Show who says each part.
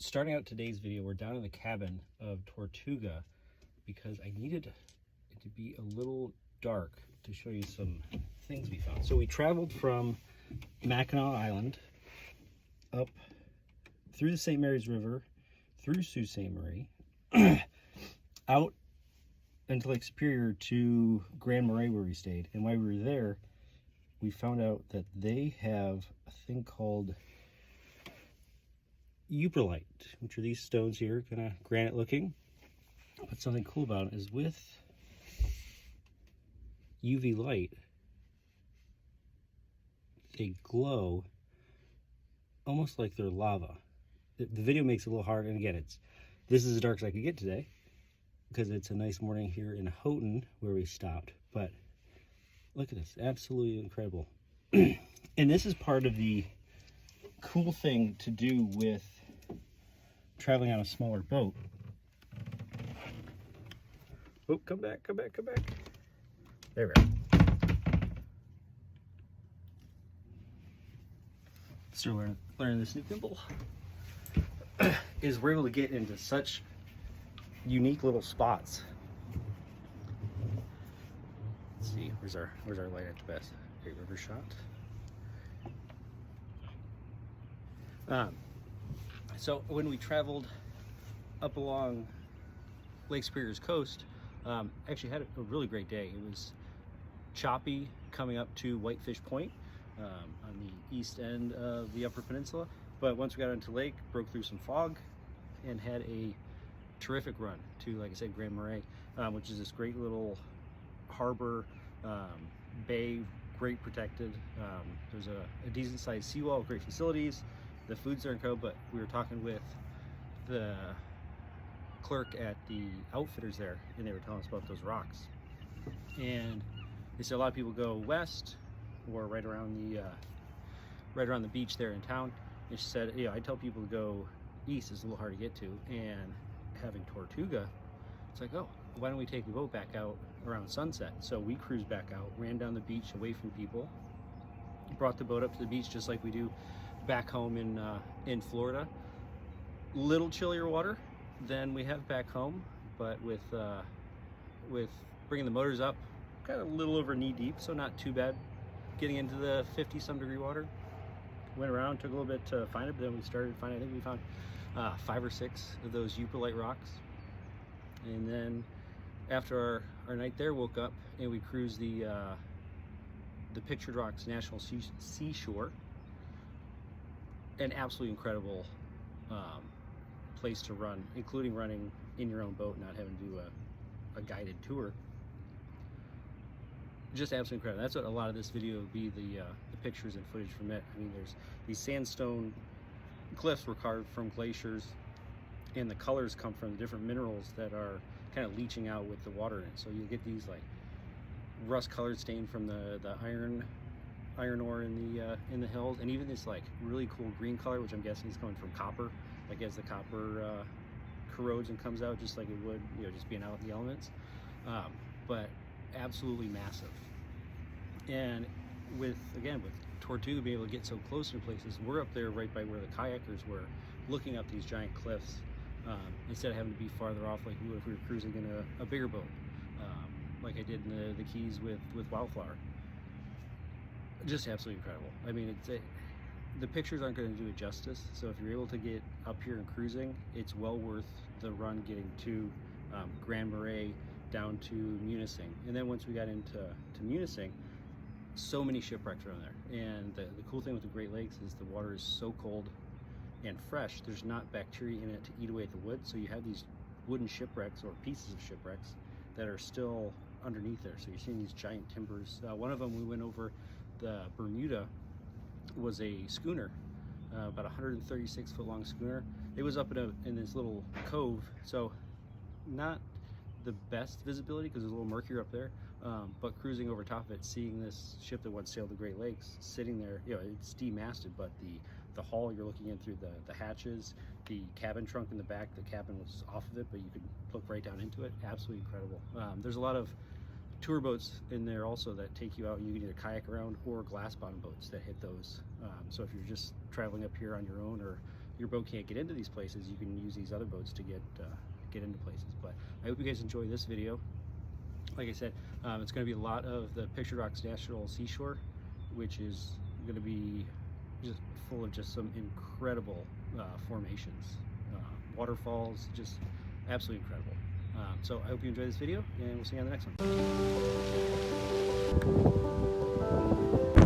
Speaker 1: starting out today's video, we're down in the cabin of Tortuga because I needed it to be a little dark to show you some things we found. So we traveled from Mackinac Island up through the St. Mary's River, through Sault Ste. Marie, out into Lake Superior to Grand Marais where we stayed. And while we were there, we found out that they have a thing called Yooperlite, which are these stones here, kind of granite looking. But something cool about it is with UV light, they glow almost like they're lava. The video makes it a little hard, and again, this is as dark as I could get today because it's a nice morning here in Houghton where we stopped. But look at this, absolutely incredible. And this is part of the cool thing to do with traveling on a smaller boat. Oh, come back, come back, come back. There we are. Still learning this new gimbal. Is we're able to get into such unique little spots. Let's see, where's our light at the best? Great river shot. So when we traveled up along Lake Superior's coast, actually had a really great day. It was choppy coming up to Whitefish Point on the east end of the Upper Peninsula, but once we got into the lake, broke through some fog and had a terrific run to, like I said, Grand Marais, which is this great little harbor, bay, great protected. There's a decent sized seawall, great facilities. The food's there in Co, but we were talking with the clerk at the outfitters there, and they were telling us about those rocks. And they said a lot of people go west or right around the beach there in town. And she said, I tell people to go east, it's a little hard to get to. And having Tortuga, it's like, oh, why don't we take the boat back out around sunset? So we cruised back out, ran down the beach away from people, brought the boat up to the beach just like we do back home in Florida. Little chillier water than we have back home, but with bringing the motors up, kind of a little over knee deep, so not too bad. Getting into the 50-some degree water. Went around, took a little bit to find it, but then we started finding, I think we found 5 or 6 of those Yooperlite rocks. And then after our night there, woke up and we cruised the Pictured Rocks National Seashore. An absolutely incredible place to run, including running in your own boat, not having to do a guided tour. Just absolutely incredible. That's what a lot of this video would be, the pictures and footage from it. I mean, there's these sandstone cliffs were carved from glaciers, and the colors come from the different minerals that are kind of leaching out with the water in it. So you get these like rust colored stain from the iron ore in the hills, and even this like really cool green color, which I'm guessing is coming from copper. Like as the copper corrodes and comes out, just like it would, just being out in the elements. But absolutely massive. And with Tortuga being able to get so close to places, we're up there right by where the kayakers were, looking up these giant cliffs, instead of having to be farther off like we would if we were cruising in a bigger boat, like I did in the Keys with Wildflower. Just absolutely incredible. I mean, the pictures aren't going to do it justice, so if you're able to get up here and cruising, it's well worth the run getting to Grand Marais down to Munising. And then once we got into Munising, so many shipwrecks around there. And the cool thing with the Great Lakes is the water is so cold and fresh, there's not bacteria in it to eat away at the wood, so you have these wooden shipwrecks or pieces of shipwrecks that are still underneath there. So you're seeing these giant timbers. One of them we went over, the Bermuda, was a schooner, about 136 foot long schooner. It was up in this little cove, so not the best visibility because there's a little murkier up there, but cruising over top of it, seeing this ship that once sailed the Great Lakes sitting there, it's demasted, but the hull, you're looking in through the hatches, the cabin trunk in the back, the cabin was off of it, but you could look right down into it. Absolutely incredible. There's a lot of tour boats in there also that take you out, and you can either kayak around or glass bottom boats that hit those. So if you're just traveling up here on your own or your boat can't get into these places, you can use these other boats to get into places. But I hope you guys enjoy this video. Like I said, it's going to be a lot of the Pictured Rocks National Seashore, which is going to be just full of just some incredible formations, waterfalls, just absolutely incredible. So I hope you enjoy this video, and we'll see you on the next one.